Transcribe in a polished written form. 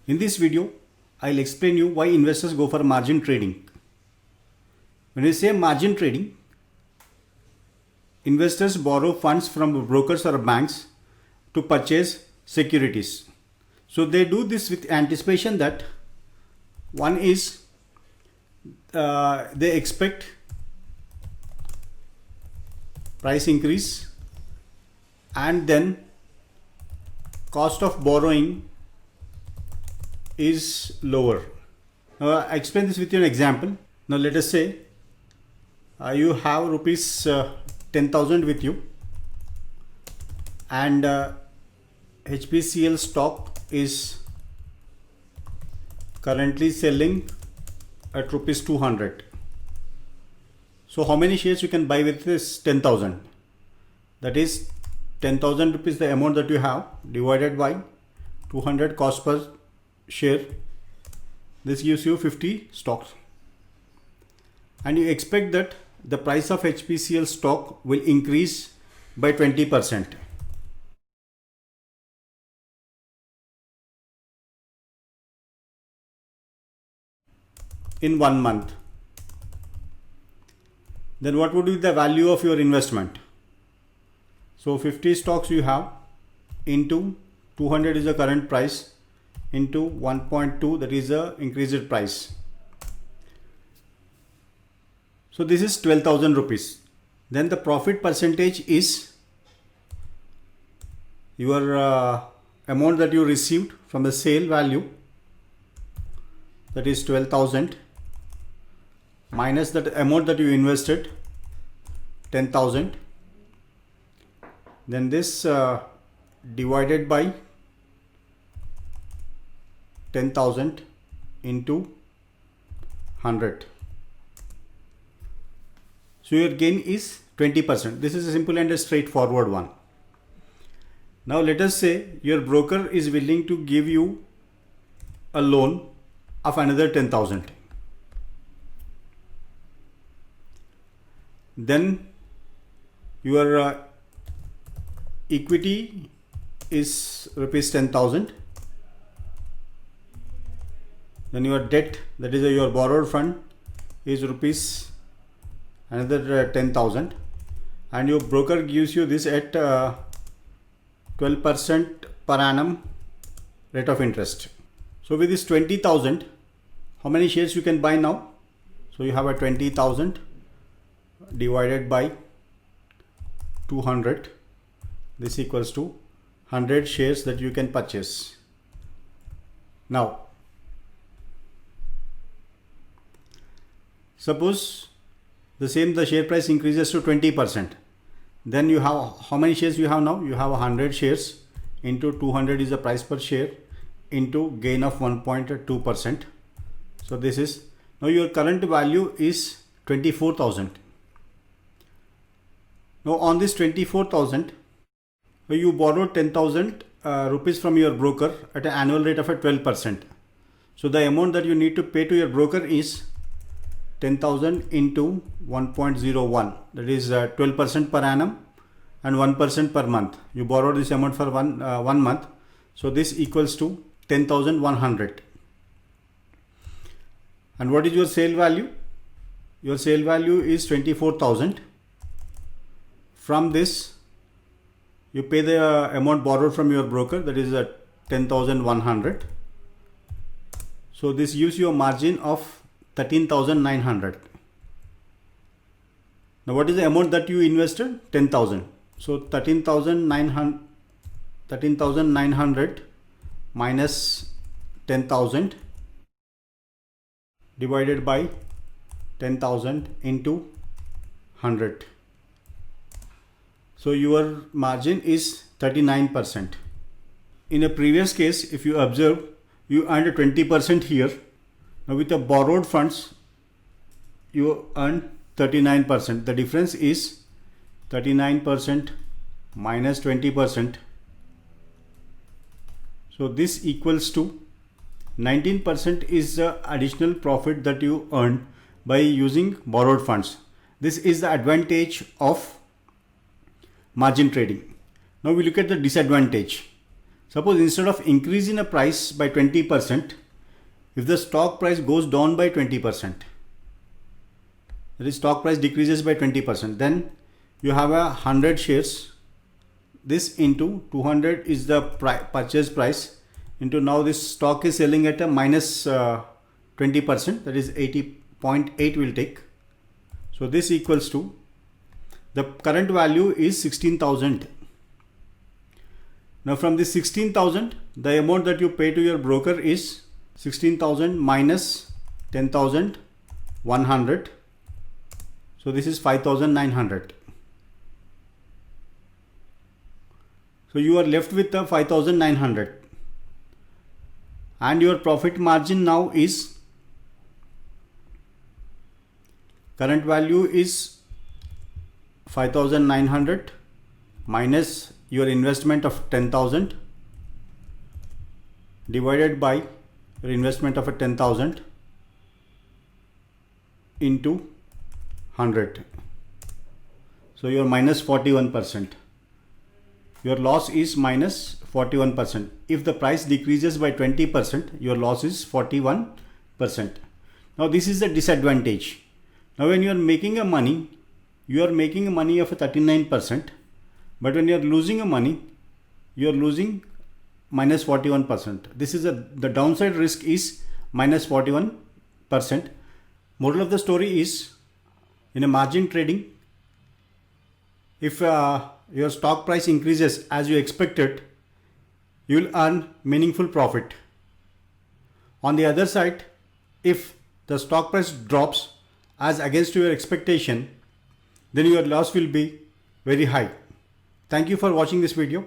In this video, I'll explain you why investors go for margin trading. When we say margin trading, investors borrow funds from brokers or banks to purchase securities. So they do this with anticipation that one is they expect price increase and then cost of borrowing is lower. Now I explain this with you an example. Now let us say you have rupees 10,000 with you and HPCL stock is currently selling at rupees 200. So how many shares you can buy with this 10,000? That is 10,000 rupees the amount that you have divided by 200 cost per share. This gives you 50 stocks, and you expect that the price of HPCL stock will increase by 20%. In 1 month. Then what would be the value of your investment? So 50 stocks you have into 200 is the current price into 1.2, that is the increased price. So this is 12,000 rupees. Then the profit percentage is your amount that you received from the sale value, that is 12,000, minus that amount that you invested, 10,000. Then this divided by 10,000 into 100. So your gain is 20%. This is a simple and a straightforward one. Now let us say your broker is willing to give you a loan of another 10,000. Then your equity is rupees 10,000. Then your debt, that is your borrowed fund, is rupees another 10,000, and your broker gives you this at 12% per annum rate of interest. So with this 20,000, how many shares you can buy now? So you have a 20,000 divided by 200. This equals to 100 shares that you can purchase. Now suppose the share price increases to 20%. Then you have, how many shares you have now? You have 100 shares into 200 is the price per share into gain of 1.2%. So this is, now your current value is 24,000. Now on this 24,000, you borrowed 10,000 rupees from your broker at an annual rate of a 12%. So the amount that you need to pay to your broker is 10,000 into 1.01, that is 12% per annum and 1% per month. You borrowed this amount for one month. So this equals to 10,100. And what is your sale value? Your sale value is 24,000. From this, you pay the amount borrowed from your broker, that is 10,100. So this gives you a margin of 13,900. Now what is the amount that you invested? 10,000. So 13,900 minus 10,000 divided by 10,000 into 100. So your margin is 39%. In a previous case, if you observe, you earned 20% here. Now with the borrowed funds, you earn 39%. The difference is 39% minus 20%. So this equals to 19% is the additional profit that you earn by using borrowed funds. This is the advantage of margin trading. Now we look at the disadvantage. Suppose instead of increasing a price by 20%, if the stock price goes down by 20%, that is stock price decreases by 20%, then you have 100 shares. This into 200 is the purchase price into now this stock is selling at a minus 20%, that is 80.8 will take. So this equals to the current value is 16,000. Now from this 16,000, the amount that you pay to your broker is 16,000 minus 10,100. So this is 5,900. So you are left with the 5,900. And your profit margin now is, current value is 5,900 minus your investment of 10,000 divided by your investment of a 10,000 into 100. So you are minus 41%. Your loss is minus 41%. If the price decreases by 20%, your loss is 41%. Now this is the disadvantage. Now when you are making a money, you are making a money of a 39%, but when you are losing a money, you are losing minus 41%. This is the downside risk is minus 41%. Moral of the story is, in a margin trading, if your stock price increases as you expected, you will earn meaningful profit. On the other side, if the stock price drops as against your expectation, then your loss will be very high. Thank you for watching this video.